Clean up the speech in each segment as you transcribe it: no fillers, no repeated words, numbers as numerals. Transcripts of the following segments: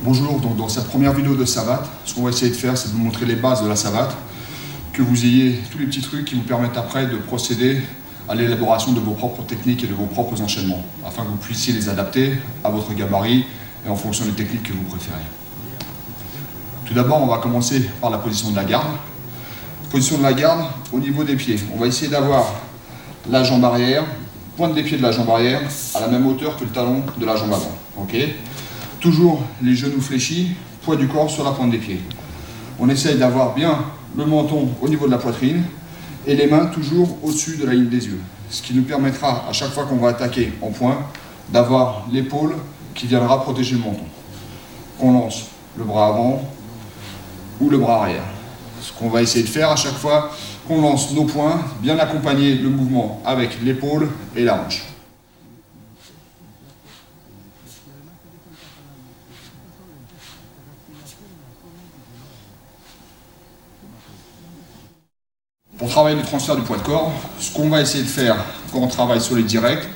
Bonjour, donc dans cette première vidéo de savate, ce qu'on va essayer de faire, c'est de vous montrer les bases de la savate, que vous ayez tous les petits trucs qui vous permettent après de procéder à l'élaboration de vos propres techniques et de vos propres enchaînements, afin que vous puissiez les adapter à votre gabarit et en fonction des techniques que vous préférez. Tout d'abord, on va commencer par la position de la garde. Position de la garde au niveau des pieds. On va essayer d'avoir la jambe arrière, pointe des pieds de la jambe arrière, à la même hauteur que le talon de la jambe avant. Okay. Toujours les genoux fléchis, poids du corps sur la pointe des pieds. On essaye d'avoir bien le menton au niveau de la poitrine et les mains toujours au-dessus de la ligne des yeux. Ce qui nous permettra, à chaque fois qu'on va attaquer en point, d'avoir l'épaule qui viendra protéger le menton. On lance le bras avant ou le bras arrière. Ce qu'on va essayer de faire à chaque fois qu'on lance nos poings, bien accompagner le mouvement avec l'épaule et la hanche. Pour travailler le transfert du poids de corps, ce qu'on va essayer de faire quand on travaille sur les directs,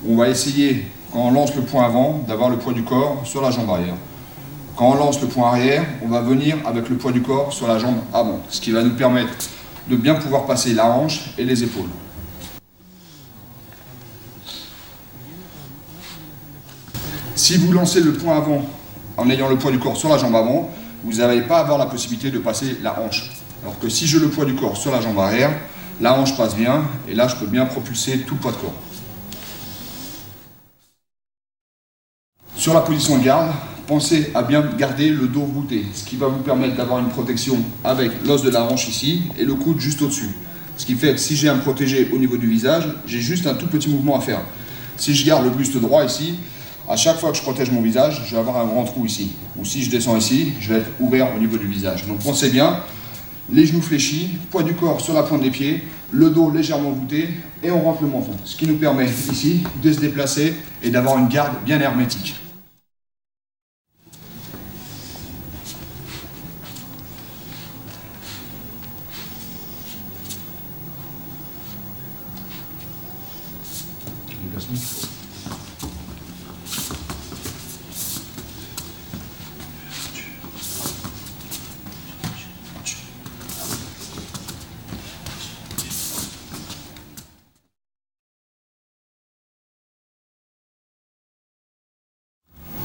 on va essayer, quand on lance le point avant, d'avoir le poids du corps sur la jambe arrière. Quand on lance le point arrière, on va venir avec le poids du corps sur la jambe avant, ce qui va nous permettre de bien pouvoir passer la hanche et les épaules. Si vous lancez le point avant en ayant le poids du corps sur la jambe avant, vous n'allez pas avoir la possibilité de passer la hanche. Alors que si j'ai le poids du corps sur la jambe arrière, la hanche passe bien et là je peux bien propulser tout le poids de corps. Sur la position de garde, pensez à bien garder le dos voûté, ce qui va vous permettre d'avoir une protection avec l'os de la hanche ici et le coude juste au-dessus. Ce qui fait que si j'ai à me protéger au niveau du visage, j'ai juste un tout petit mouvement à faire. Si je garde le buste droit ici, à chaque fois que je protège mon visage, je vais avoir un grand trou ici. Ou si je descends ici, je vais être ouvert au niveau du visage. Donc pensez bien, les genoux fléchis, poids du corps sur la pointe des pieds, le dos légèrement voûté et on rentre le menton. Ce qui nous permet ici de se déplacer et d'avoir une garde bien hermétique.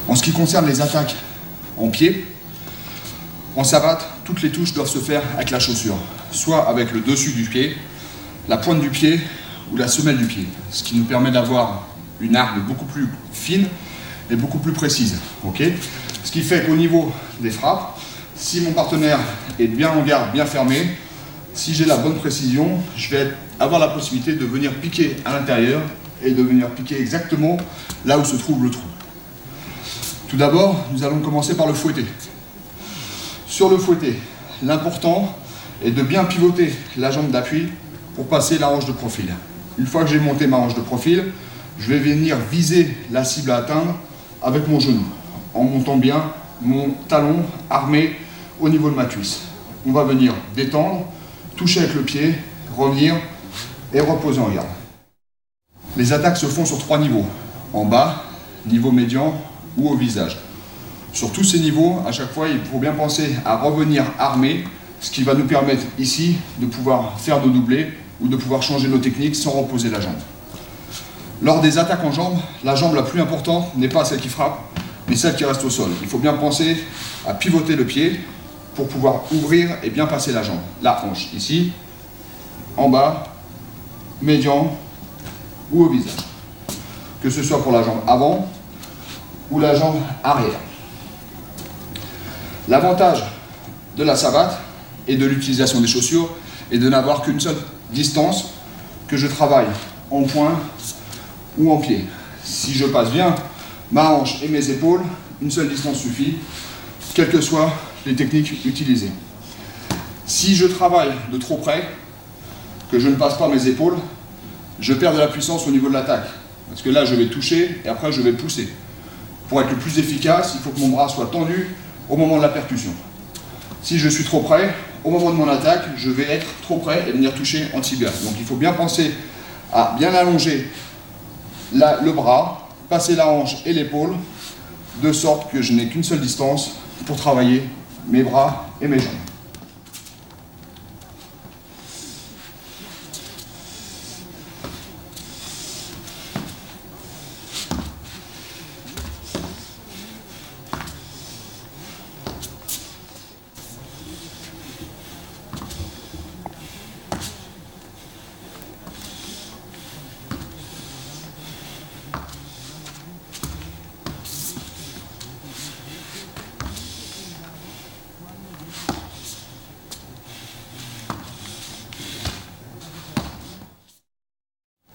En ce qui concerne les attaques en pied, en savate, toutes les touches doivent se faire avec la chaussure, soit avec le dessus du pied, la pointe du pied ou la semelle du pied, ce qui nous permet d'avoir une arme beaucoup plus fine et beaucoup plus précise. Okay, ce qui fait qu'au niveau des frappes, si mon partenaire est bien en garde, bien fermé, si j'ai la bonne précision, je vais avoir la possibilité de venir piquer à l'intérieur et de venir piquer exactement là où se trouve le trou. Tout d'abord, nous allons commencer par le fouetté. Sur le fouetté, l'important est de bien pivoter la jambe d'appui pour passer la hanche de profil. Une fois que j'ai monté ma hanche de profil, je vais venir viser la cible à atteindre avec mon genou, en montant bien mon talon armé au niveau de ma cuisse. On va venir détendre, toucher avec le pied, revenir et reposer en garde. Les attaques se font sur 3 niveaux. En bas, niveau médian, ou au visage. Sur tous ces niveaux, à chaque fois, il faut bien penser à revenir armé, ce qui va nous permettre ici de pouvoir faire nos doublés ou de pouvoir changer nos techniques sans reposer la jambe. Lors des attaques en jambes, la jambe la plus importante n'est pas celle qui frappe, mais celle qui reste au sol. Il faut bien penser à pivoter le pied pour pouvoir ouvrir et bien passer la jambe. La hanche ici, en bas, médian ou au visage. Que ce soit pour la jambe avant ou la jambe arrière. L'avantage de la savate et de l'utilisation des chaussures est de n'avoir qu'une seule distance que je travaille en point ou en pied. Si je passe bien ma hanche et mes épaules, une seule distance suffit, quelles que soient les techniques utilisées. Si je travaille de trop près, que je ne passe pas mes épaules, je perds de la puissance au niveau de l'attaque. Parce que là, je vais toucher et après, je vais pousser. Pour être le plus efficace, il faut que mon bras soit tendu au moment de la percussion. Si je suis trop près, au moment de mon attaque, je vais être trop près et venir toucher en tibia. Donc il faut bien penser à bien allonger le bras, passer la hanche et l'épaule, de sorte que je n'ai qu'une seule distance pour travailler mes bras et mes jambes.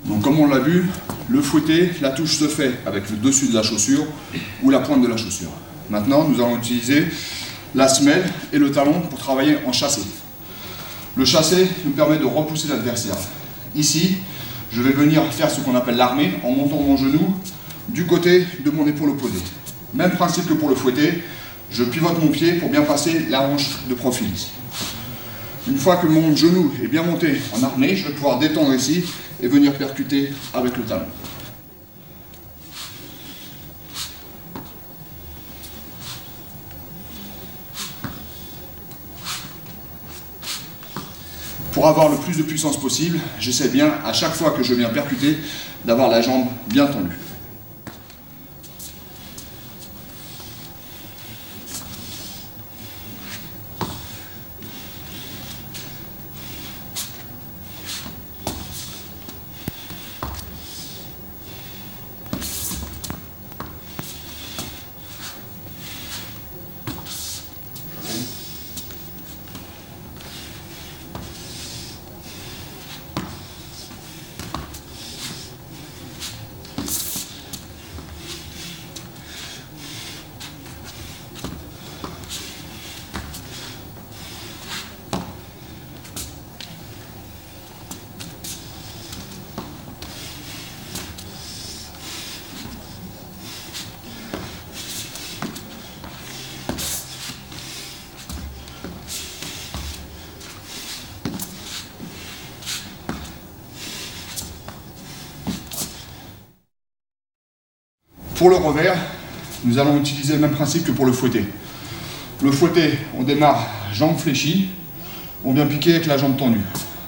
Donc comme on l'a vu, le fouetté, la touche se fait avec le dessus de la chaussure ou la pointe de la chaussure. Maintenant, nous allons utiliser la semelle et le talon pour travailler en chassé. Le chassé nous permet de repousser l'adversaire. Ici, je vais venir faire ce qu'on appelle l'armée en montant mon genou du côté de mon épaule opposée. Même principe que pour le fouetté, je pivote mon pied pour bien passer la hanche de profil ici. Une fois que mon genou est bien monté en armée, je vais pouvoir détendre ici et venir percuter avec le talon. Pour avoir le plus de puissance possible, j'essaie bien, à chaque fois que je viens percuter, d'avoir la jambe bien tendue. Pour le revers, nous allons utiliser le même principe que pour le fouetté. Le fouetté, on démarre jambe fléchie, on vient piquer avec la jambe tendue.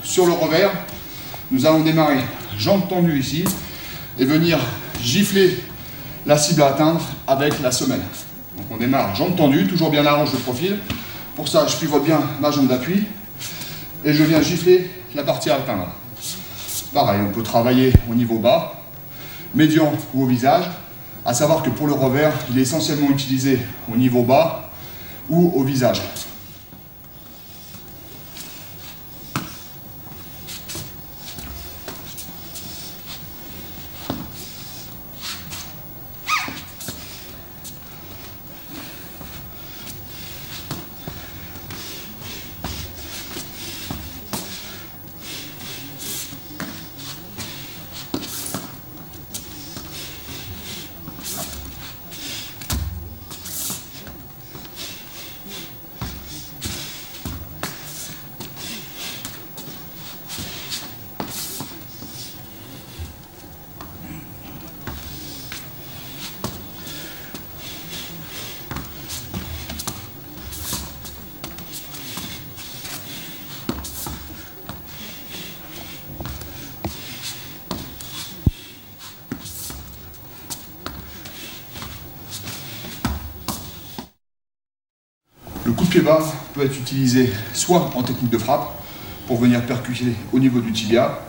Sur le revers, nous allons démarrer jambe tendue ici et venir gifler la cible à atteindre avec la semelle. Donc on démarre jambe tendue, toujours bien la hanche de profil. Pour ça, je pivote bien ma jambe d'appui et je viens gifler la partie à atteindre. Pareil, on peut travailler au niveau bas, médian ou au visage. À savoir que pour le revers, il est essentiellement utilisé au niveau bas ou au visage. Le coup de pied bas peut être utilisé soit en technique de frappe, pour venir percuter au niveau du tibia,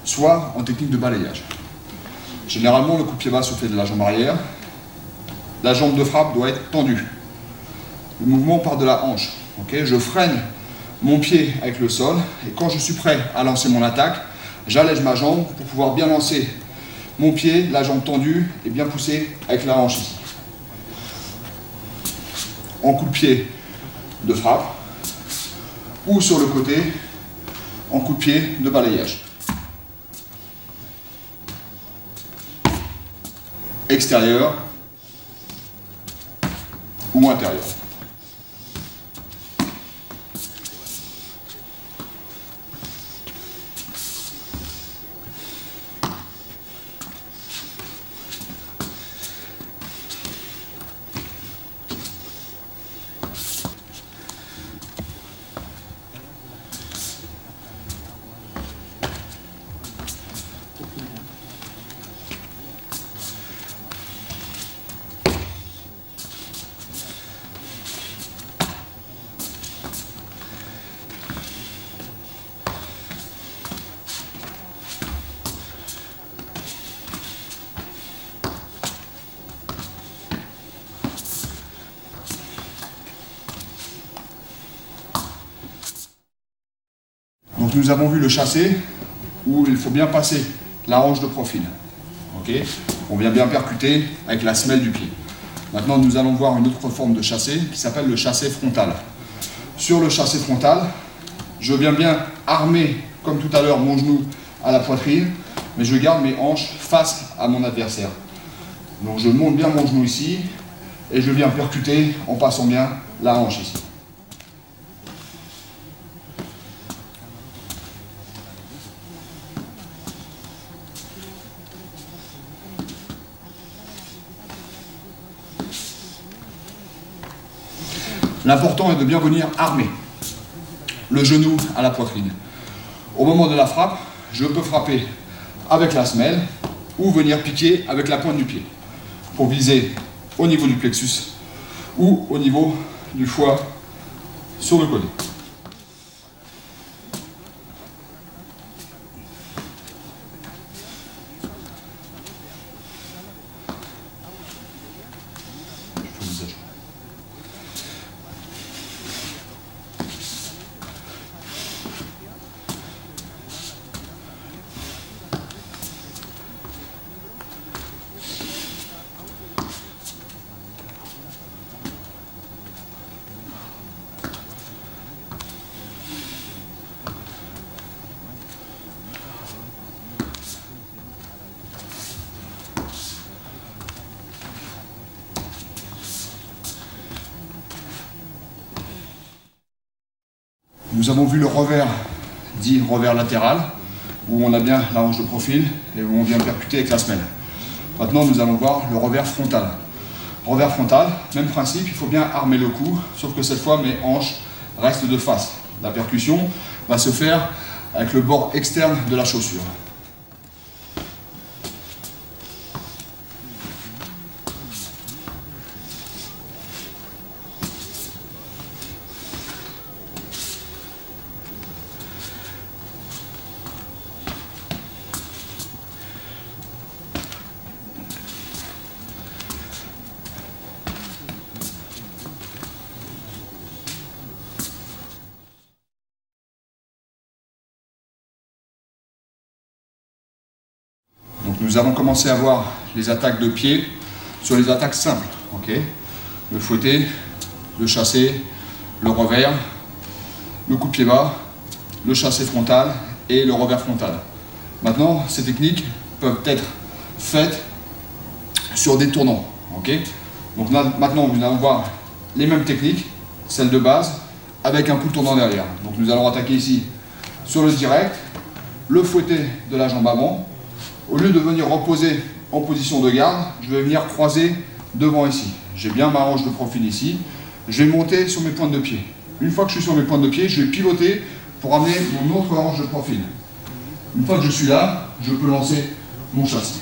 soit en technique de balayage. Généralement, le coup de pied bas se fait de la jambe arrière. La jambe de frappe doit être tendue. Le mouvement part de la hanche. Okay, je freine mon pied avec le sol et quand je suis prêt à lancer mon attaque, j'allège ma jambe pour pouvoir bien lancer mon pied, la jambe tendue et bien pousser avec la hanche ici. En coup de pied de frappe ou sur le côté en coup de pied de balayage. Extérieur ou intérieur. nous avons vu le chassé, où il faut bien passer la hanche de profil. Okay, on vient bien percuter avec la semelle du pied. Maintenant, nous allons voir une autre forme de chassé qui s'appelle le chassé frontal. Sur le chassé frontal, je viens bien armer, comme tout à l'heure, mon genou à la poitrine, mais je garde mes hanches face à mon adversaire. Donc je monte bien mon genou ici, et je viens percuter en passant bien la hanche ici. L'important est de bien venir armer le genou à la poitrine. Au moment de la frappe, je peux frapper avec la semelle ou venir piquer avec la pointe du pied pour viser au niveau du plexus ou au niveau du foie sur le côté. Nous avons vu le revers, dit revers latéral, où on a bien la hanche de profil et où on vient percuter avec la semelle. Maintenant, nous allons voir le revers frontal. Revers frontal, même principe, il faut bien armer le cou, sauf que cette fois, mes hanches restent de face. La percussion va se faire avec le bord externe de la chaussure. Nous avons commencé à voir les attaques de pied sur les attaques simples. Okay, le fouetté, le chassé, le revers, le coup de pied bas, le chassé frontal et le revers frontal. Maintenant, ces techniques peuvent être faites sur des tournants. Okay, donc là, maintenant, nous allons voir les mêmes techniques, celles de base, avec un coup de tournant derrière. Donc nous allons attaquer ici sur le direct, le fouetté de la jambe avant. Au lieu de venir reposer en position de garde, je vais venir croiser devant ici. J'ai bien ma hanche de profil ici. Je vais monter sur mes pointes de pied. Une fois que je suis sur mes pointes de pied, je vais pivoter pour amener mon autre hanche de profil. Une fois que je suis là, je peux lancer mon chassé.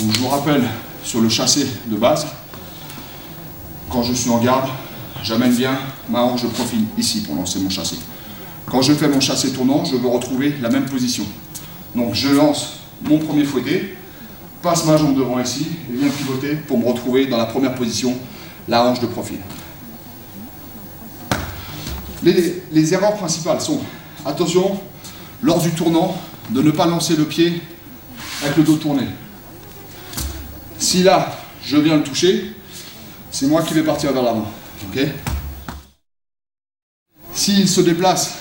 Donc je vous rappelle, sur le chassé de base, quand je suis en garde, j'amène bien ma hanche de profil ici pour lancer mon chassé. Quand je fais mon chassé tournant, je veux retrouver la même position. Donc je lance mon premier fouetté, passe ma jambe devant ici et viens pivoter pour me retrouver dans la première position, la hanche de profil. Les erreurs principales sont, attention, lors du tournant, de ne pas lancer le pied avec le dos tourné. Si là, je viens le toucher, c'est moi qui vais partir vers l'avant. Okay, s'il se déplace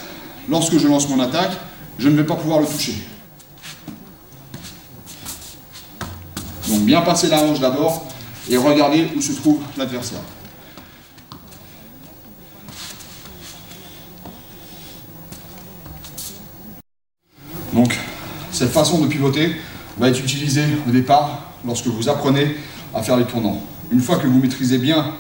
lorsque je lance mon attaque, je ne vais pas pouvoir le toucher. Donc bien passer la hanche d'abord et regarder où se trouve l'adversaire. Donc cette façon de pivoter va être utilisée au départ lorsque vous apprenez à faire les tournants. Une fois que vous maîtrisez bien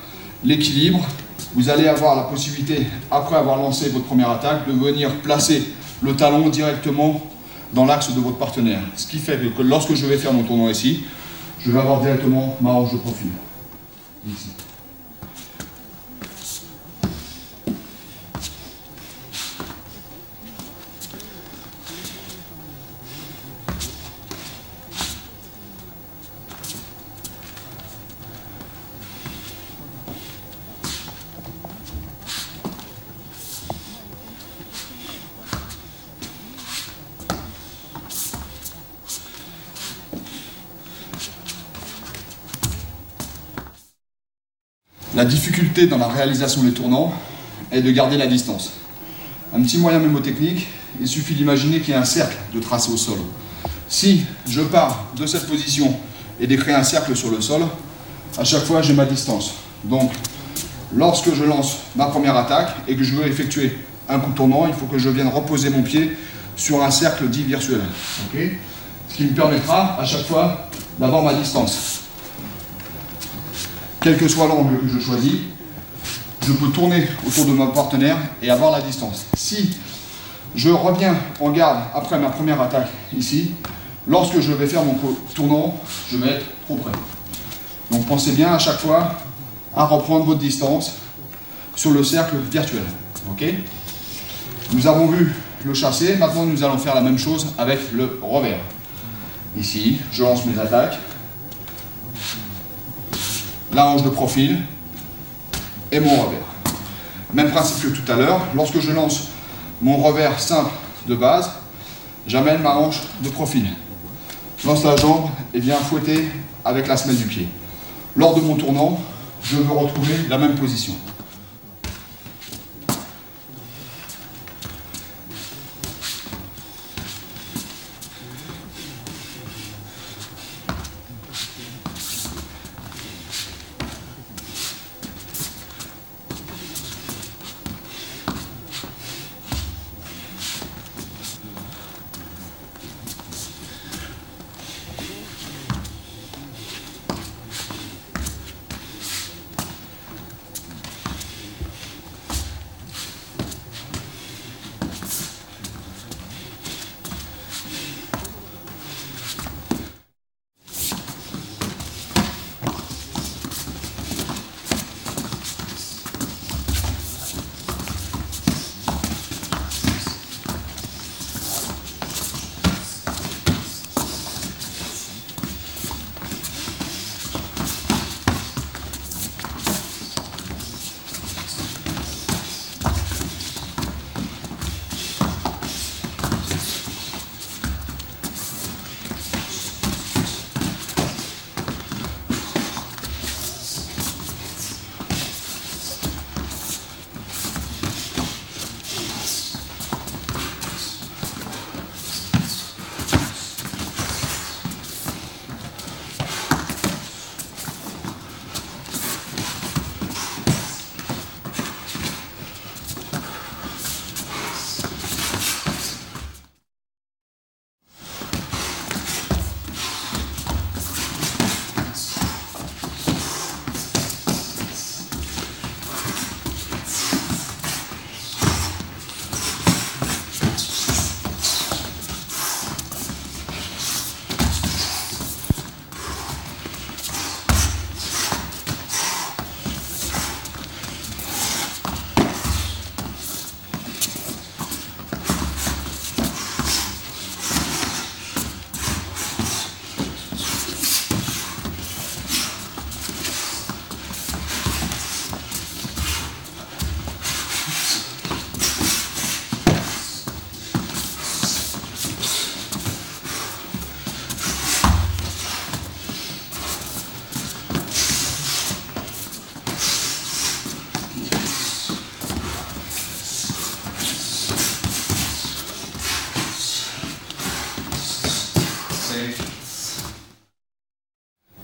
l'équilibre, vous allez avoir la possibilité, après avoir lancé votre première attaque, de venir placer le talon directement dans l'axe de votre partenaire. Ce qui fait que lorsque je vais faire mon tournant ici, je vais avoir directement ma hanche de profil. Ici. La difficulté dans la réalisation des tournants est de garder la distance. Un petit moyen mémotechnique, il suffit d'imaginer qu'il y a un cercle de tracé au sol. Si je pars de cette position et de créer un cercle sur le sol, à chaque fois j'ai ma distance. Donc, lorsque je lance ma première attaque et que je veux effectuer un coup tournant, il faut que je vienne reposer mon pied sur un cercle dit virtuel. Okay, ce qui me permettra à chaque fois d'avoir ma distance. Quel que soit l'angle que je choisis, je peux tourner autour de mon partenaire et avoir la distance. Si je reviens en garde après ma première attaque ici, lorsque je vais faire mon tournant, je vais être trop près. Donc pensez bien à chaque fois à reprendre votre distance sur le cercle virtuel. Okay, nous avons vu le chassé, maintenant nous allons faire la même chose avec le revers. Ici, je lance mes attaques. La hanche de profil et mon revers. Même principe que tout à l'heure, lorsque je lance mon revers simple de base, j'amène ma hanche de profil. Je lance la jambe et viens fouetter avec la semelle du pied. Lors de mon tournant, je veux retrouver la même position.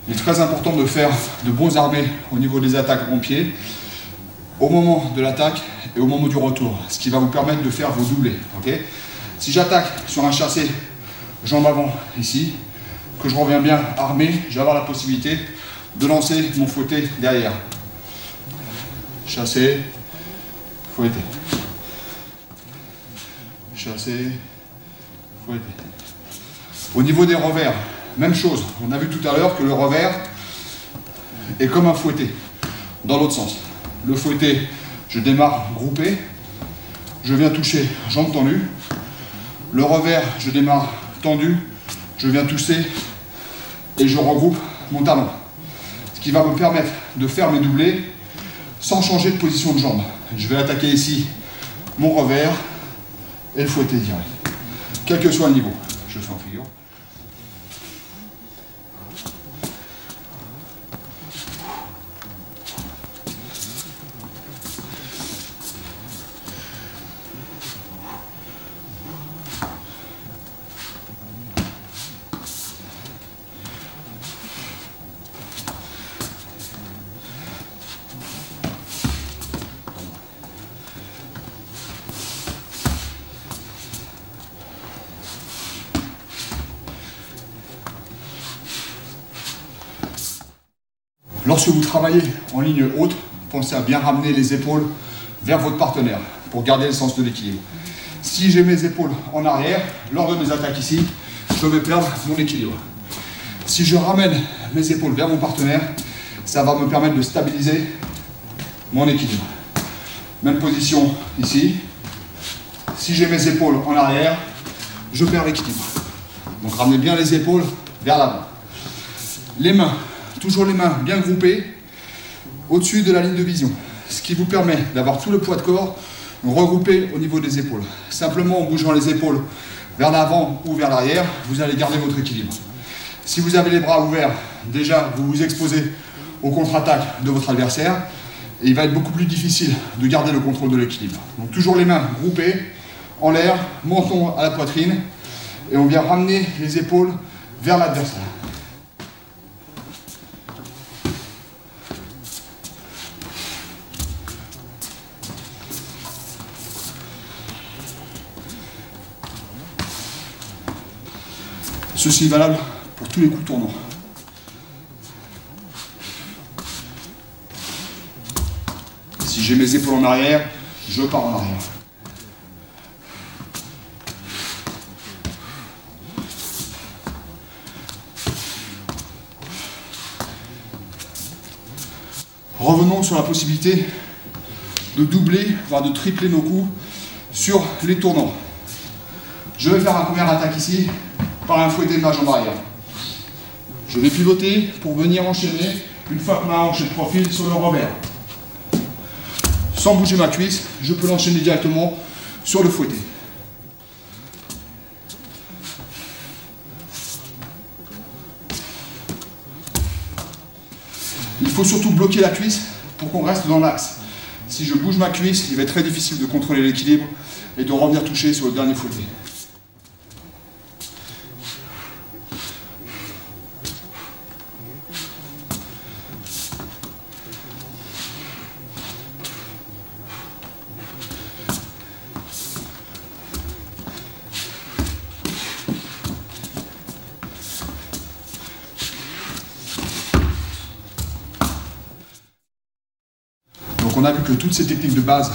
Il est très important de faire de bons armés au niveau des attaques en pied, au moment de l'attaque et au moment du retour, ce qui va vous permettre de faire vos doublés. Okay, si j'attaque sur un chassé jambe avant ici, que je reviens bien armé, je vais avoir la possibilité de lancer mon fouetté derrière. Chassé, fouetté. chasser, fouetter. Au niveau des revers, même chose. On a vu tout à l'heure que le revers est comme un fouetté, dans l'autre sens. Le fouetté, je démarre groupé, je viens toucher jambe tendue. Le revers, je démarre tendu, je viens toucher et je regroupe mon talon. Ce qui va me permettre de faire mes doublés sans changer de position de jambe. Je vais attaquer ici mon revers et le fouetter direct. Quel que soit le niveau. Je fais en figure. Lorsque vous travaillez en ligne haute, pensez à bien ramener les épaules vers votre partenaire pour garder le sens de l'équilibre. Si j'ai mes épaules en arrière, lors de mes attaques ici, je vais perdre mon équilibre. Si je ramène mes épaules vers mon partenaire, ça va me permettre de stabiliser mon équilibre. Même position ici. Si j'ai mes épaules en arrière, je perds l'équilibre. Donc ramenez bien les épaules vers l'avant. Les mains. Toujours les mains bien groupées au-dessus de la ligne de vision. Ce qui vous permet d'avoir tout le poids de corps regroupé au niveau des épaules. Simplement en bougeant les épaules vers l'avant ou vers l'arrière, vous allez garder votre équilibre. Si vous avez les bras ouverts, déjà vous vous exposez aux contre-attaques de votre adversaire et il va être beaucoup plus difficile de garder le contrôle de l'équilibre. Donc toujours les mains groupées en l'air, menton à la poitrine et on vient ramener les épaules vers l'adversaire. Ceci est valable pour tous les coups tournants. Si j'ai mes épaules en arrière, je pars en arrière. Revenons sur la possibilité de doubler, voire de tripler nos coups sur les tournants. Je vais faire une première attaque ici, par un fouetté de ma jambe arrière. Je vais pivoter pour venir enchaîner une fois que ma hanche est de profil sur le revers. Sans bouger ma cuisse, je peux l'enchaîner directement sur le fouetté. Il faut surtout bloquer la cuisse pour qu'on reste dans l'axe. Si je bouge ma cuisse, il va être très difficile de contrôler l'équilibre et de revenir toucher sur le dernier fouetté. Donc on a vu que toutes ces techniques de base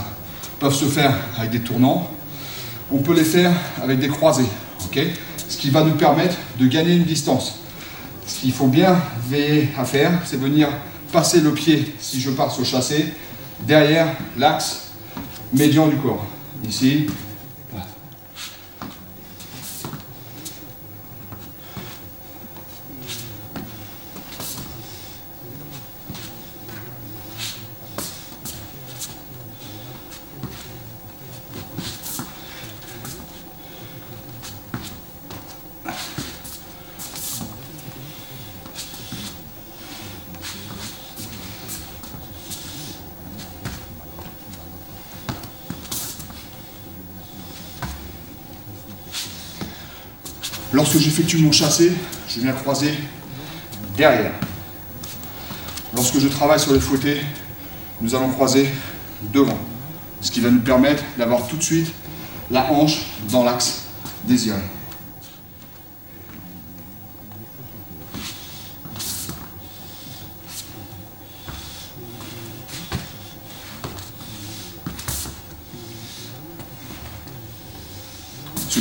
peuvent se faire avec des tournants. On peut les faire avec des croisés, okay, ce qui va nous permettre de gagner une distance. Ce qu'il faut bien veiller à faire, c'est venir passer le pied, si je pars sur chassé, derrière l'axe médian du corps. Ici. Lorsque j'effectue mon chassé, je viens croiser derrière. Lorsque je travaille sur les fouettés, nous allons croiser devant. Ce qui va nous permettre d'avoir tout de suite la hanche dans l'axe désiré.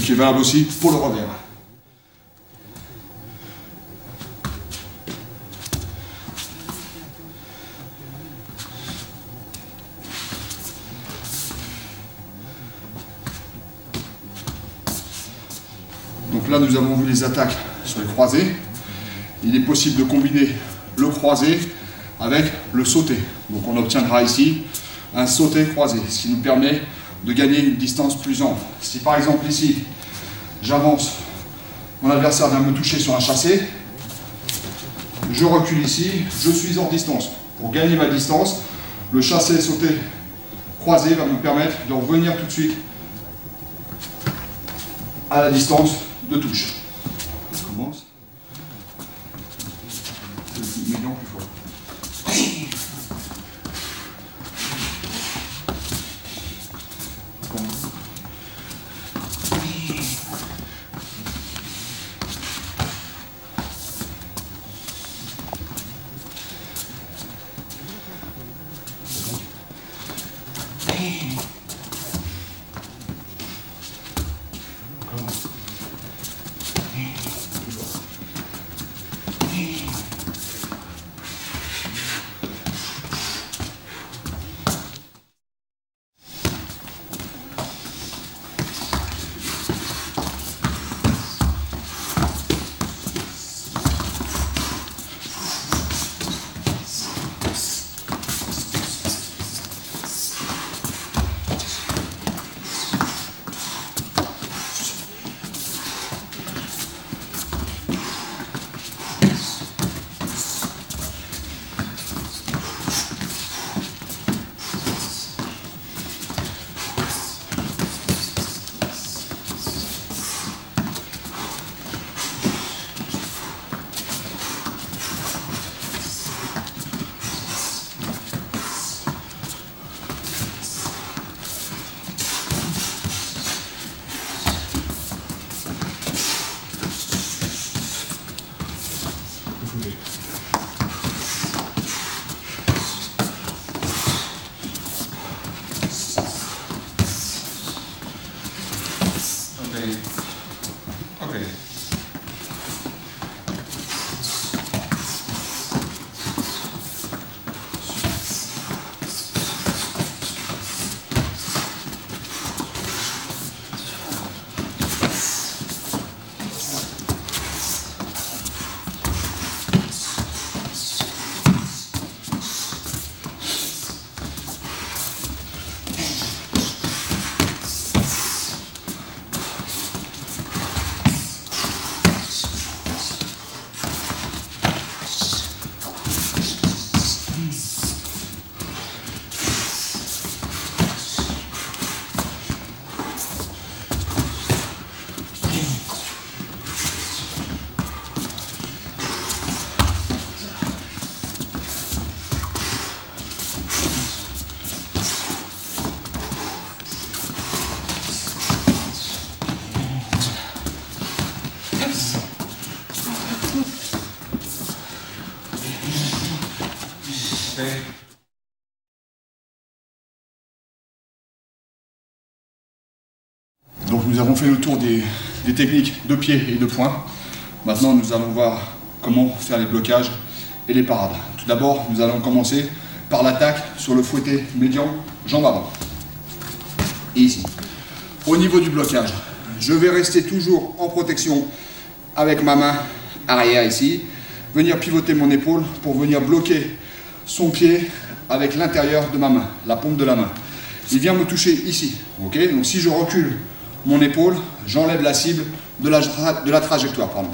qui est valable aussi pour le revers. Donc là, nous avons vu les attaques sur les croisés. Il est possible de combiner le croisé avec le sauté. Donc on obtiendra ici un sauté croisé, ce qui nous permet de gagner une distance plus ample. Si par exemple ici, j'avance, mon adversaire vient me toucher sur un chassé, je recule ici, je suis hors distance. Pour gagner ma distance, le chassé sauté croisé va me permettre de revenir tout de suite à la distance de touche. On commence. Médian plus fort. Donc nous avons fait le tour des techniques de pied et de poing. Maintenant nous allons voir comment faire les blocages et les parades. Tout d'abord nous allons commencer par l'attaque sur le fouetté médian, jambe avant. Et ici. Au niveau du blocage, je vais rester toujours en protection avec ma main arrière ici, venir pivoter mon épaule pour venir bloquer son pied avec l'intérieur de ma main, la paume de la main. Il vient me toucher ici, ok? Donc si je recule mon épaule, j'enlève la cible de la trajectoire, pardon.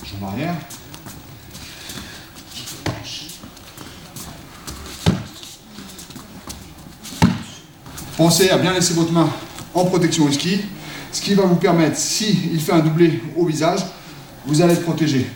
Jambe arrière. Pensez à bien laisser votre main en protection au ski, ce qui va vous permettre, s'il fait un doublé au visage, vous allez être protégé.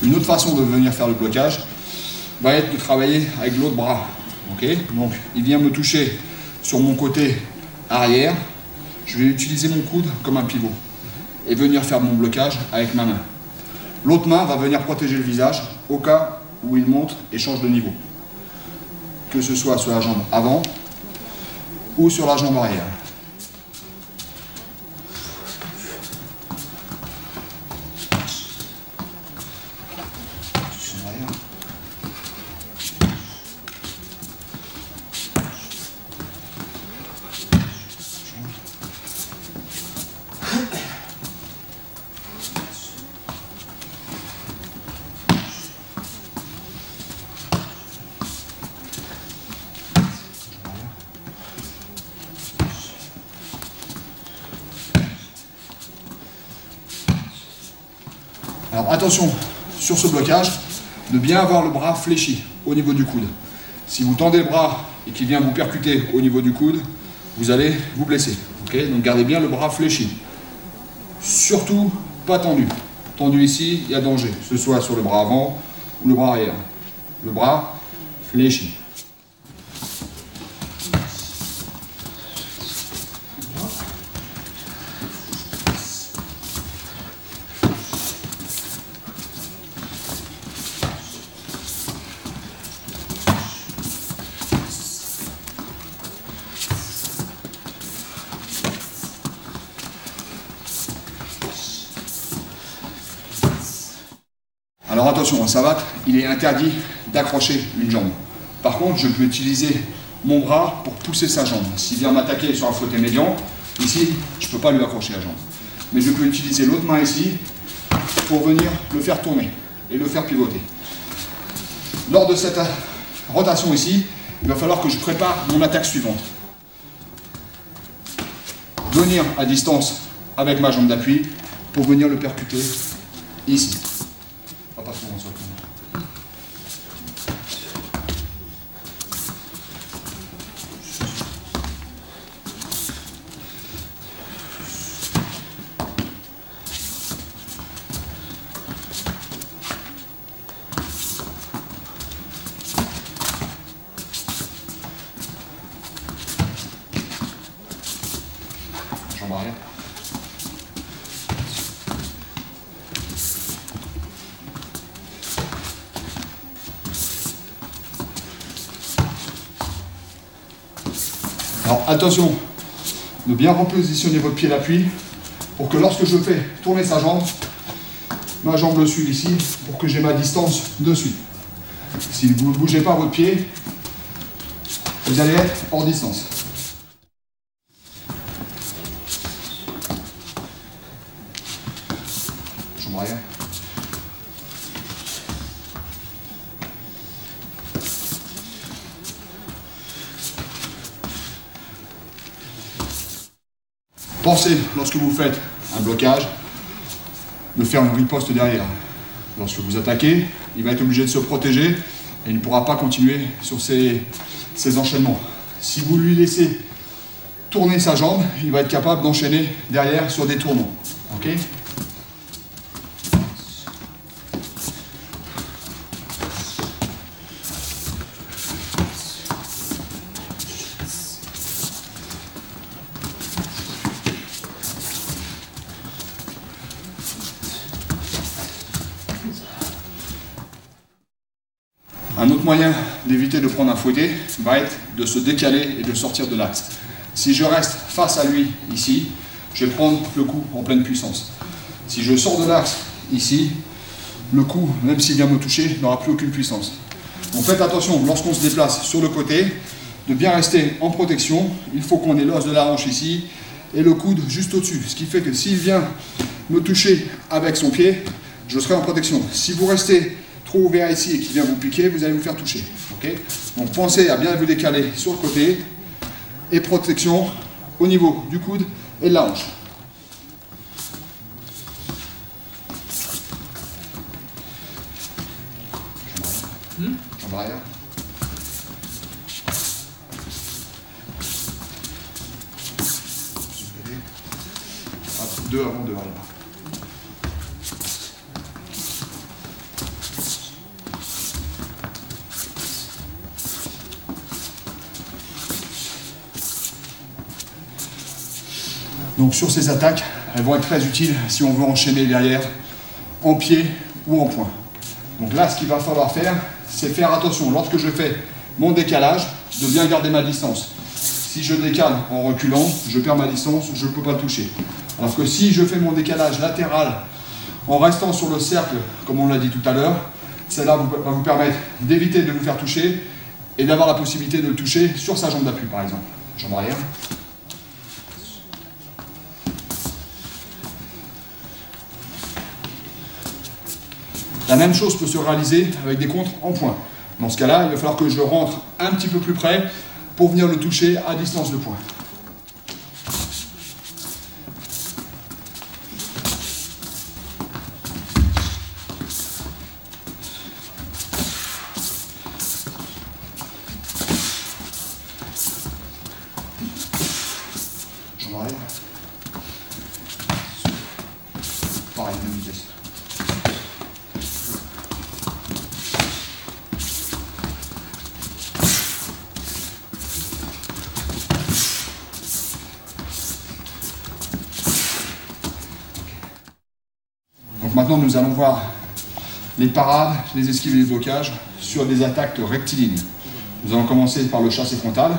Une autre façon de venir faire le blocage va être de travailler avec l'autre bras. Okay, donc il vient me toucher sur mon côté arrière. Je vais utiliser mon coude comme un pivot et venir faire mon blocage avec ma main. L'autre main va venir protéger le visage au cas où il monte et change de niveau. Que ce soit sur la jambe avant ou sur la jambe arrière. Alors attention, sur ce blocage, de bien avoir le bras fléchi au niveau du coude. Si vous tendez le bras et qu'il vient vous percuter au niveau du coude, vous allez vous blesser. Okay, donc gardez bien le bras fléchi. Surtout pas tendu. Tendu ici, il y a danger, que ce soit sur le bras avant ou le bras arrière. Le bras fléchi. Alors attention, en savate, il est interdit d'accrocher une jambe. Par contre, je peux utiliser mon bras pour pousser sa jambe. S'il vient m'attaquer sur un fauteuil médian, ici, je ne peux pas lui accrocher la jambe. Mais je peux utiliser l'autre main ici pour venir le faire tourner et le faire pivoter. Lors de cette rotation ici, il va falloir que je prépare mon attaque suivante. Venir à distance avec ma jambe d'appui pour venir le percuter ici. Pas trop sur le côté. Jambe arrière. Alors attention, de bien repositionner votre pied d'appui pour que lorsque je fais tourner sa jambe, ma jambe le suive ici pour que j'ai ma distance de suite. Si vous ne bougez pas votre pied, vous allez être hors distance. Jambe arrière. Pensez, lorsque vous faites un blocage, de faire une riposte derrière. Lorsque vous attaquez, il va être obligé de se protéger et il ne pourra pas continuer sur ces enchaînements. Si vous lui laissez tourner sa jambe, il va être capable d'enchaîner derrière sur des tournements. Okay ? Un autre moyen d'éviter de prendre un fouetté va être de se décaler et de sortir de l'axe. Si je reste face à lui ici, je vais prendre le coup en pleine puissance. Si je sors de l'axe ici, le coup, même s'il vient me toucher, n'aura plus aucune puissance. Donc faites attention, lorsqu'on se déplace sur le côté, de bien rester en protection. Il faut qu'on ait l'os de la hanche ici et le coude juste au-dessus. Ce qui fait que s'il vient me toucher avec son pied, je serai en protection. Si vous restez trop ouvert ici et qu'il vient vous piquer, vous allez vous faire toucher. Okay ? Donc pensez à bien vous décaler sur le côté et protection au niveau du coude et de la hanche. Jambe arrière. Hop, deux avant, deux arrière. Donc sur ces attaques, elles vont être très utiles si on veut enchaîner derrière en pied ou en poing. Donc là, ce qu'il va falloir faire, c'est faire attention lorsque je fais mon décalage, de bien garder ma distance. Si je décale en reculant, je perds ma distance, je ne peux pas le toucher. Alors que si je fais mon décalage latéral en restant sur le cercle, comme on l'a dit tout à l'heure, celle-là va vous permettre d'éviter de vous faire toucher et d'avoir la possibilité de le toucher sur sa jambe d'appui par exemple. Jambe arrière. La même chose peut se réaliser avec des contres en poing. Dans ce cas-là, il va falloir que je rentre un petit peu plus près pour venir le toucher à distance de poing. Jambe arrière. Pareil, même vitesse. Donc maintenant, nous allons voir les parades, les esquives et les blocages sur des attaques rectilignes. Nous allons commencer par le chassé frontal.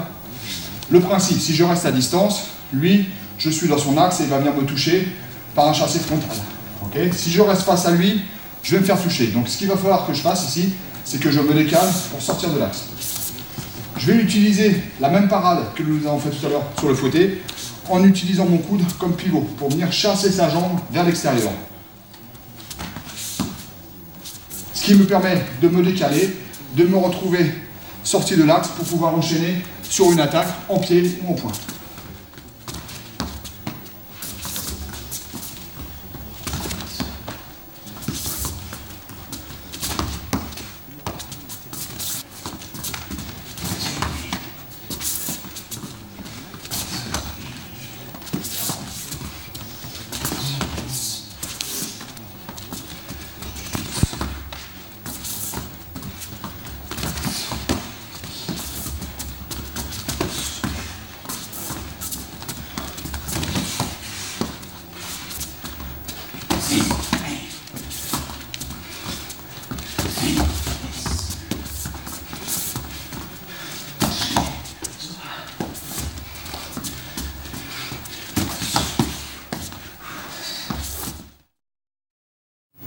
Le principe, si je reste à distance, lui, je suis dans son axe et il va venir me toucher par un chassé frontal. Okay? Si je reste face à lui, je vais me faire toucher. Donc ce qu'il va falloir que je fasse ici, c'est que je me décale pour sortir de l'axe. Je vais utiliser la même parade que nous avons fait tout à l'heure sur le fouetté, en utilisant mon coude comme pivot pour venir chasser sa jambe vers l'extérieur. Ce qui me permet de me décaler, de me retrouver sorti de l'axe pour pouvoir enchaîner sur une attaque en pied ou en poing.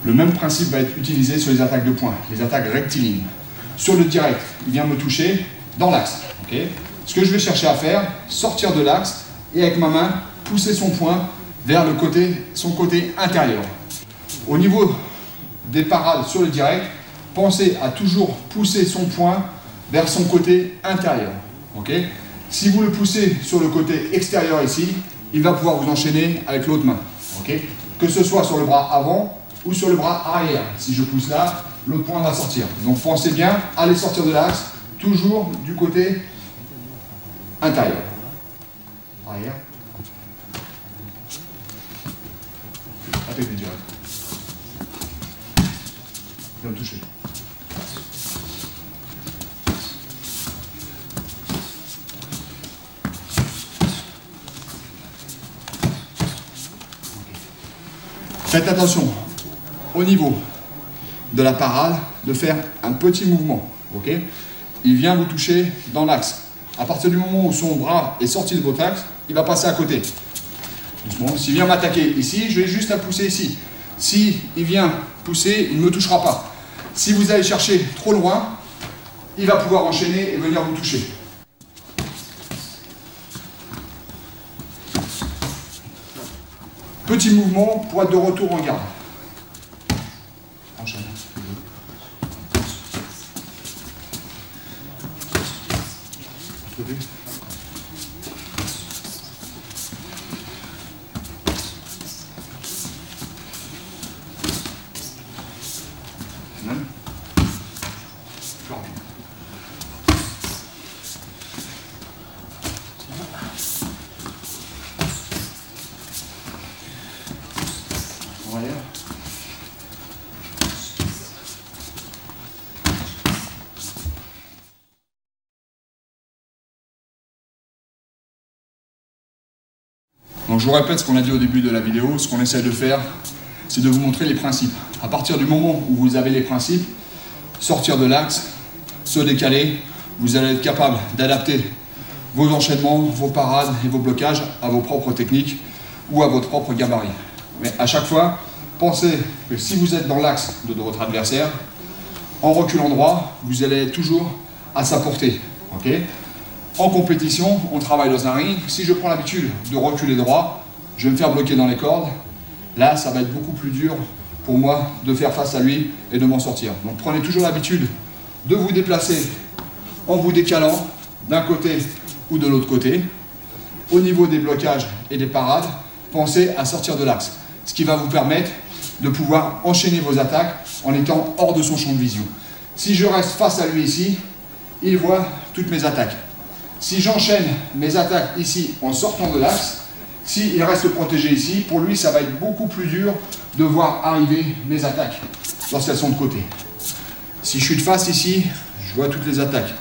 Le même principe va être utilisé sur les attaques de poing, les attaques rectilignes. Sur le direct, il vient me toucher dans l'axe. Okay? Ce que je vais chercher à faire, sortir de l'axe et avec ma main, pousser son poing vers son côté intérieur. Au niveau des parades sur le direct, pensez à toujours pousser son poing vers son côté intérieur. Okay? Si vous le poussez sur le côté extérieur ici, il va pouvoir vous enchaîner avec l'autre main. Okay? Que ce soit sur le bras avant ou sur le bras arrière. Si je pousse là, l'autre poing va sortir. Donc pensez bien à aller sortir de l'axe, toujours du côté intérieur. Arrière. Attaquez direct. Viens me toucher. Faites attention au niveau de la parade de faire un petit mouvement. Okay? Il vient vous toucher dans l'axe. À partir du moment où son bras est sorti de votre axe, il va passer à côté. Doucement. S'il vient m'attaquer ici, je vais juste la pousser ici. S'il vient pousser, il ne me touchera pas. Si vous allez chercher trop loin, il va pouvoir enchaîner et venir vous toucher. Petit mouvement pour être de retour en garde. Enchaîne. Arrière. Donc je vous répète ce qu'on a dit au début de la vidéo, ce qu'on essaie de faire, c'est de vous montrer les principes. À partir du moment où vous avez les principes, sortir de l'axe, se décaler, vous allez être capable d'adapter vos enchaînements, vos parades et vos blocages à vos propres techniques ou à votre propre gabarit. Mais à chaque fois, pensez que si vous êtes dans l'axe de votre adversaire, en reculant droit, vous allez être toujours à sa portée. Okay? En compétition, on travaille dans un ring. Si je prends l'habitude de reculer droit, je vais me faire bloquer dans les cordes. Là, ça va être beaucoup plus dur pour moi de faire face à lui et de m'en sortir. Donc prenez toujours l'habitude de vous déplacer en vous décalant d'un côté ou de l'autre côté. Au niveau des blocages et des parades, pensez à sortir de l'axe, ce qui va vous permettre de pouvoir enchaîner vos attaques en étant hors de son champ de vision. Si je reste face à lui ici, il voit toutes mes attaques. Si j'enchaîne mes attaques ici en sortant de l'axe, s'il reste protégé ici, pour lui ça va être beaucoup plus dur de voir arriver mes attaques lorsqu'elles sont de côté. Si je suis de face ici, je vois toutes les attaques.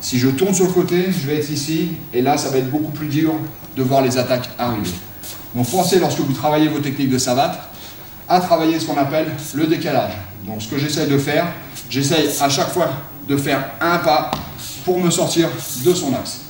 Si je tourne sur le côté, je vais être ici, et là ça va être beaucoup plus dur de voir les attaques arriver. Donc pensez, lorsque vous travaillez vos techniques de savate, à travailler ce qu'on appelle le décalage. Donc ce que j'essaye de faire, j'essaye à chaque fois de faire un pas pour me sortir de son axe.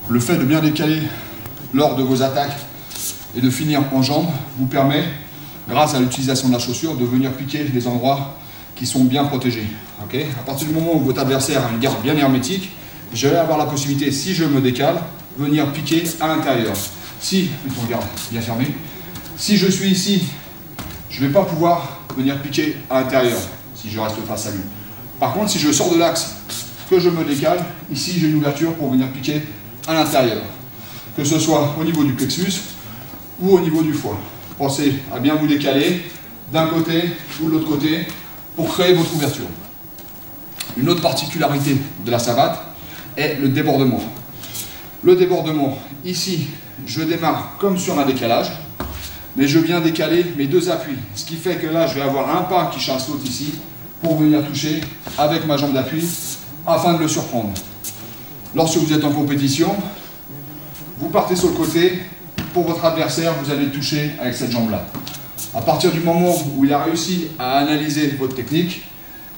Le fait de bien décaler lors de vos attaques et de finir en jambes vous permet, grâce à l'utilisation de la chaussure, de venir piquer les endroits qui sont bien protégés. Okay? À partir du moment où votre adversaire a une garde bien hermétique, je vais avoir la possibilité, si je me décale, venir piquer à l'intérieur. Si, mettons garde bien fermée, si je suis ici, je ne vais pas pouvoir venir piquer à l'intérieur si je reste face à lui. Par contre, si je sors de l'axe, que je me décale, ici j'ai une ouverture pour venir piquer à l'intérieur, que ce soit au niveau du plexus ou au niveau du foie. Pensez à bien vous décaler d'un côté ou de l'autre côté pour créer votre ouverture. Une autre particularité de la savate est le débordement. Le débordement, ici, je démarre comme sur un décalage, mais je viens décaler mes deux appuis, ce qui fait que là, je vais avoir un pas qui chasse l'autre ici pour venir toucher avec ma jambe d'appui afin de le surprendre. Lorsque vous êtes en compétition, vous partez sur le côté, pour votre adversaire, vous allez le toucher avec cette jambe-là. À partir du moment où il a réussi à analyser votre technique,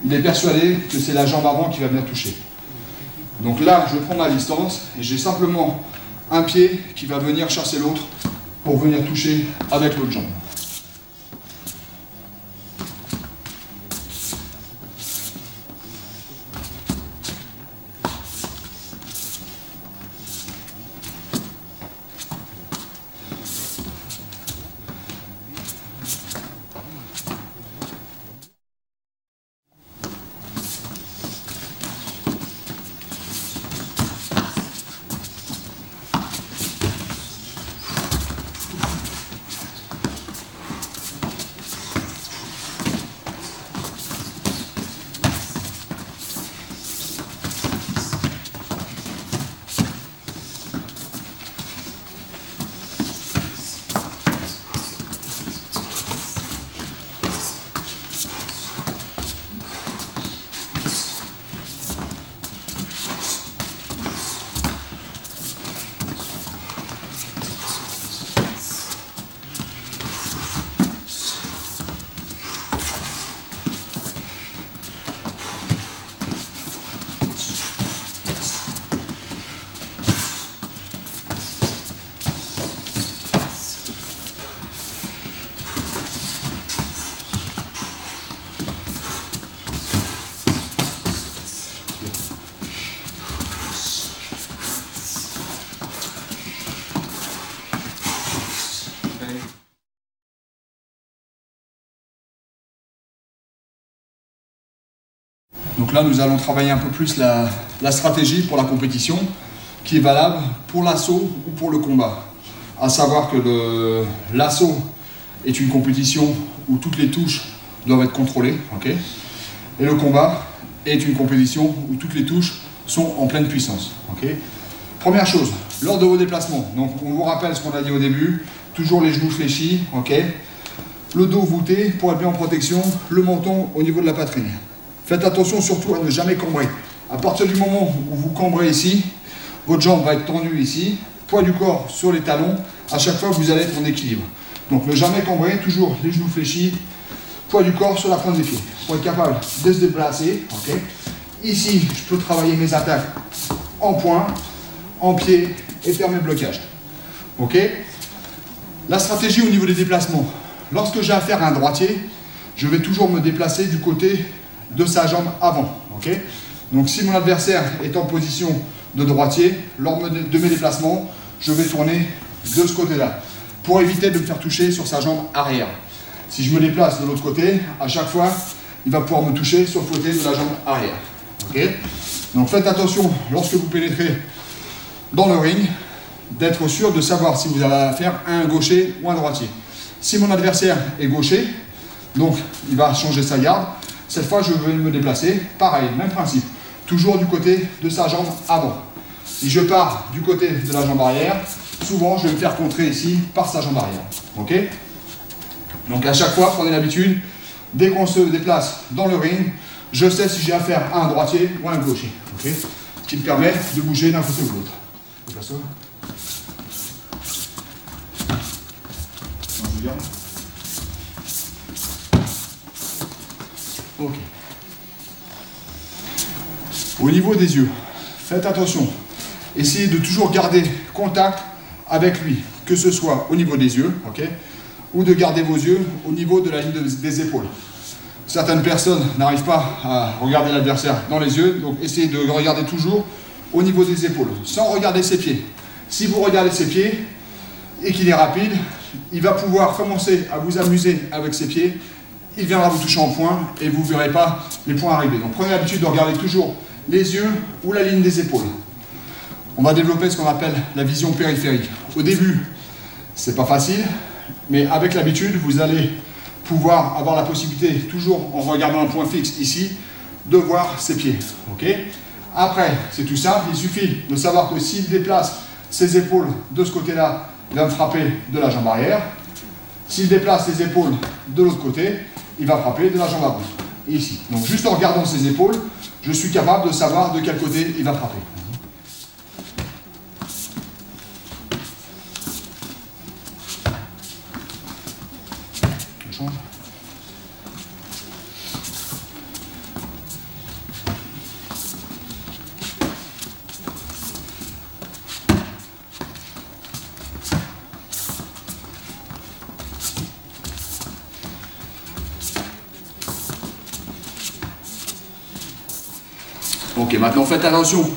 il est persuadé que c'est la jambe avant qui va venir toucher. Donc là, je prends ma distance et j'ai simplement un pied qui va venir chasser l'autre pour venir toucher avec l'autre jambe. Donc là, nous allons travailler un peu plus la stratégie pour la compétition, qui est valable pour l'assaut ou pour le combat. À savoir que l'assaut est une compétition où toutes les touches doivent être contrôlées, okay, et le combat est une compétition où toutes les touches sont en pleine puissance. Okay. Première chose, lors de vos déplacements, donc on vous rappelle ce qu'on a dit au début, toujours les genoux fléchis, okay, le dos voûté pour être bien en protection, le menton au niveau de la poitrine. Faites attention surtout à ne jamais cambrer. À partir du moment où vous cambrez ici, votre jambe va être tendue ici, poids du corps sur les talons, à chaque fois vous allez être en équilibre. Donc ne jamais cambrer, toujours les genoux fléchis, poids du corps sur la pointe des pieds. Pour être capable de se déplacer, okay. Ici, je peux travailler mes attaques en poing, en pied et faire mes blocages. Okay. La stratégie au niveau des déplacements. Lorsque j'ai affaire à un droitier, je vais toujours me déplacer du côté de sa jambe avant. Okay. Donc si mon adversaire est en position de droitier, lors de mes déplacements, je vais tourner de ce côté-là pour éviter de me faire toucher sur sa jambe arrière. Si je me déplace de l'autre côté, à chaque fois, il va pouvoir me toucher sur le côté de la jambe arrière. Okay. Donc faites attention lorsque vous pénétrez dans le ring, d'être sûr de savoir si vous avez affaire à un gaucher ou un droitier. Si mon adversaire est gaucher, donc il va changer sa garde, cette fois je vais me déplacer, pareil, même principe, toujours du côté de sa jambe avant. Si je pars du côté de la jambe arrière, souvent je vais me faire contrer ici par sa jambe arrière. Okay. Donc à chaque fois, prenez l'habitude, dès qu'on se déplace dans le ring, je sais si j'ai affaire à un droitier ou à un gaucher. Okay. Ce qui me permet de bouger d'un côté ou de l'autre. Ok. Au niveau des yeux, faites attention. Essayez de toujours garder contact avec lui, que ce soit au niveau des yeux, okay, ou de garder vos yeux au niveau de la ligne des épaules. Certaines personnes n'arrivent pas à regarder l'adversaire dans les yeux, donc essayez de regarder toujours au niveau des épaules, sans regarder ses pieds. Si vous regardez ses pieds et qu'il est rapide, il va pouvoir commencer à vous amuser avec ses pieds, il viendra vous toucher en poing et vous ne verrez pas les points arriver. Donc prenez l'habitude de regarder toujours les yeux ou la ligne des épaules. On va développer ce qu'on appelle la vision périphérique. Au début, c'est pas facile, mais avec l'habitude, vous allez pouvoir avoir la possibilité, toujours en regardant un point fixe ici, de voir ses pieds. Okay. Après, c'est tout simple, il suffit de savoir que s'il déplace ses épaules de ce côté-là, il va me frapper de la jambe arrière. S'il déplace les épaules de l'autre côté, il va frapper de la jambe avant. Ici. Donc juste en regardant ses épaules, je suis capable de savoir de quel côté il va frapper. Je change. Ok, maintenant faites attention,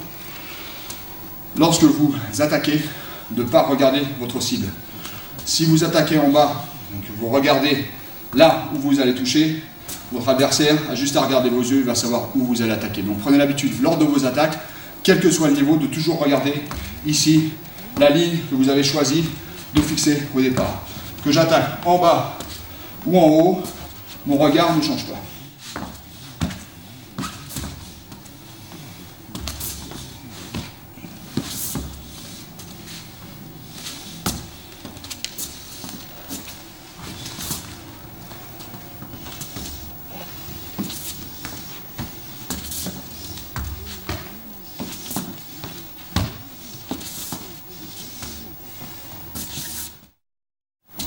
lorsque vous attaquez, de ne pas regarder votre cible. Si vous attaquez en bas, donc vous regardez là où vous allez toucher, votre adversaire a juste à regarder vos yeux, il va savoir où vous allez attaquer. Donc prenez l'habitude, lors de vos attaques, quel que soit le niveau, de toujours regarder ici la ligne que vous avez choisie de fixer au départ. Que j'attaque en bas ou en haut, mon regard ne change pas.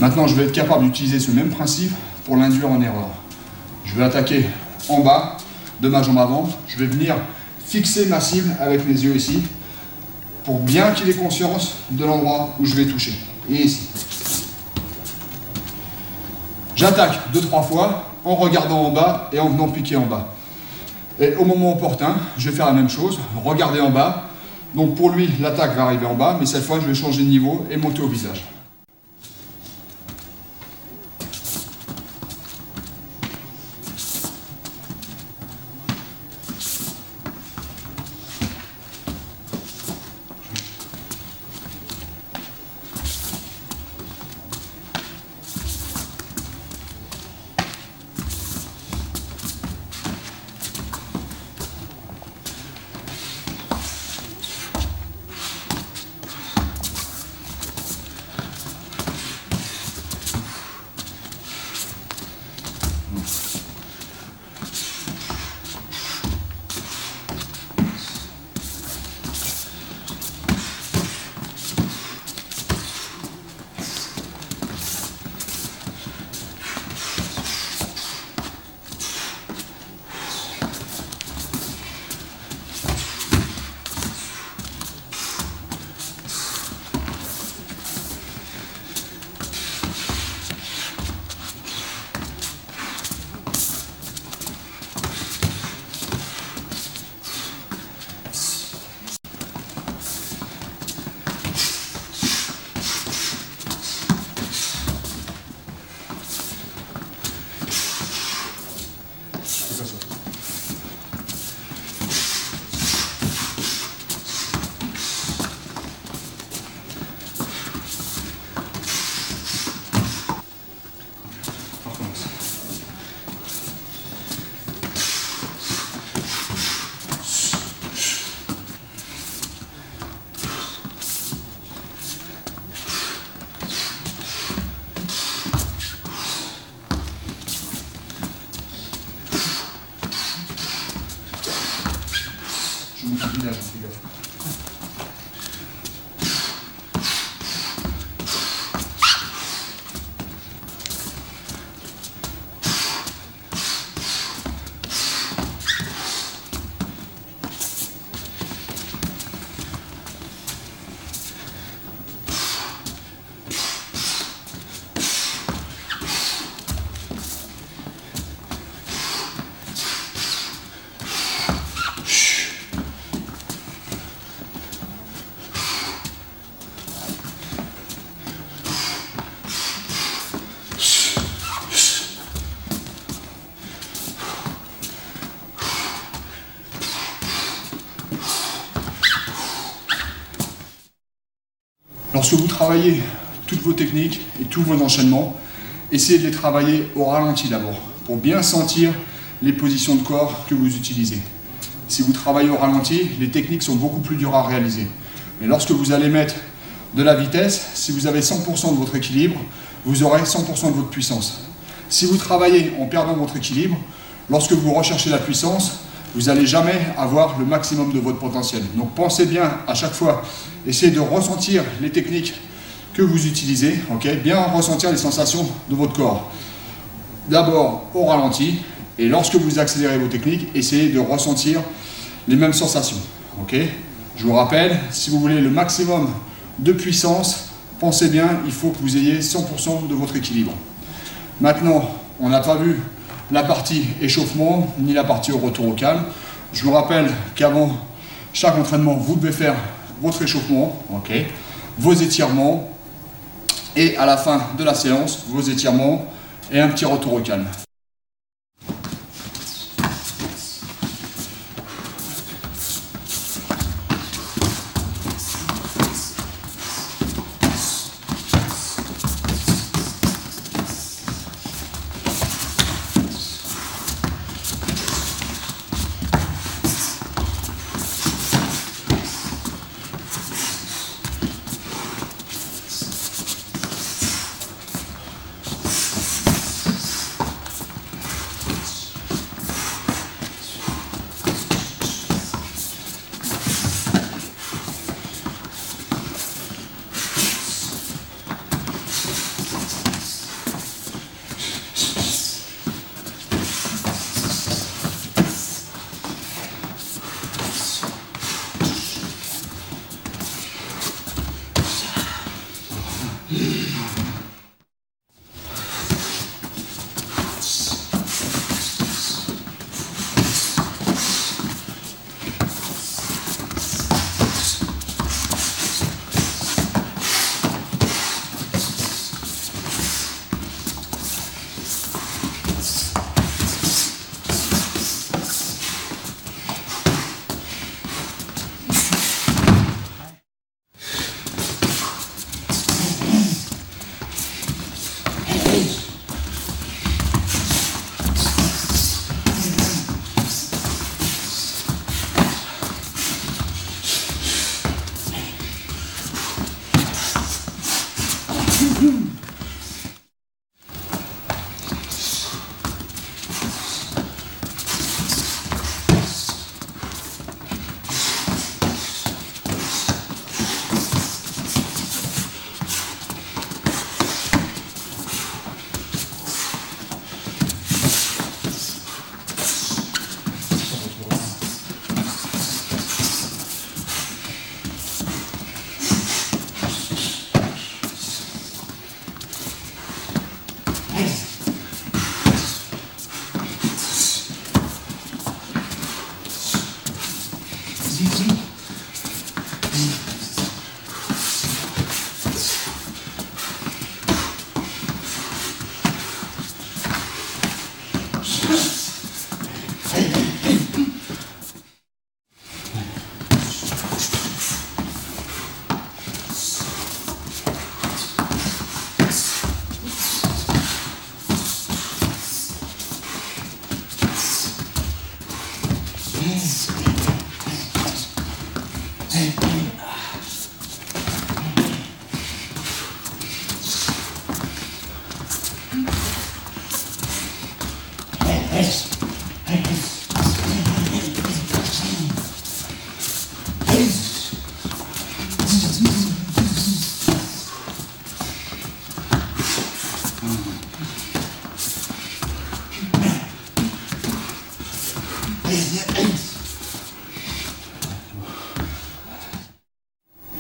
Maintenant, je vais être capable d'utiliser ce même principe pour l'induire en erreur. Je vais attaquer en bas de ma jambe avant. Je vais venir fixer ma cible avec mes yeux ici pour bien qu'il ait conscience de l'endroit où je vais toucher. Et ici. J'attaque 2-3 fois en regardant en bas et en venant piquer en bas. Et au moment opportun, je vais faire la même chose, regarder en bas. Donc pour lui, l'attaque va arriver en bas, mais cette fois, je vais changer de niveau et monter au visage. village, les gars. Lorsque vous travaillez toutes vos techniques et tous vos enchaînements, essayez de les travailler au ralenti d'abord, pour bien sentir les positions de corps que vous utilisez. Si vous travaillez au ralenti, les techniques sont beaucoup plus dures à réaliser. Mais lorsque vous allez mettre de la vitesse, si vous avez 100% de votre équilibre, vous aurez 100% de votre puissance. Si vous travaillez en perdant votre équilibre, lorsque vous recherchez la puissance, vous n'allez jamais avoir le maximum de votre potentiel. Donc pensez bien à chaque fois, essayez de ressentir les techniques que vous utilisez, okay, bien ressentir les sensations de votre corps. D'abord au ralenti, et lorsque vous accélérez vos techniques, essayez de ressentir les mêmes sensations. Okay. Je vous rappelle, si vous voulez le maximum de puissance, pensez bien, il faut que vous ayez 100% de votre équilibre. Maintenant, on n'a pas vu la partie échauffement, ni la partie au retour au calme. Je vous rappelle qu'avant chaque entraînement, vous devez faire votre échauffement, okay, vos étirements, et à la fin de la séance, vos étirements et un petit retour au calme.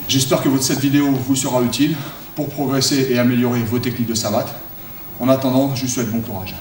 J'espère que cette vidéo vous sera utile pour progresser et améliorer vos techniques de savate. En attendant, je vous souhaite bon courage.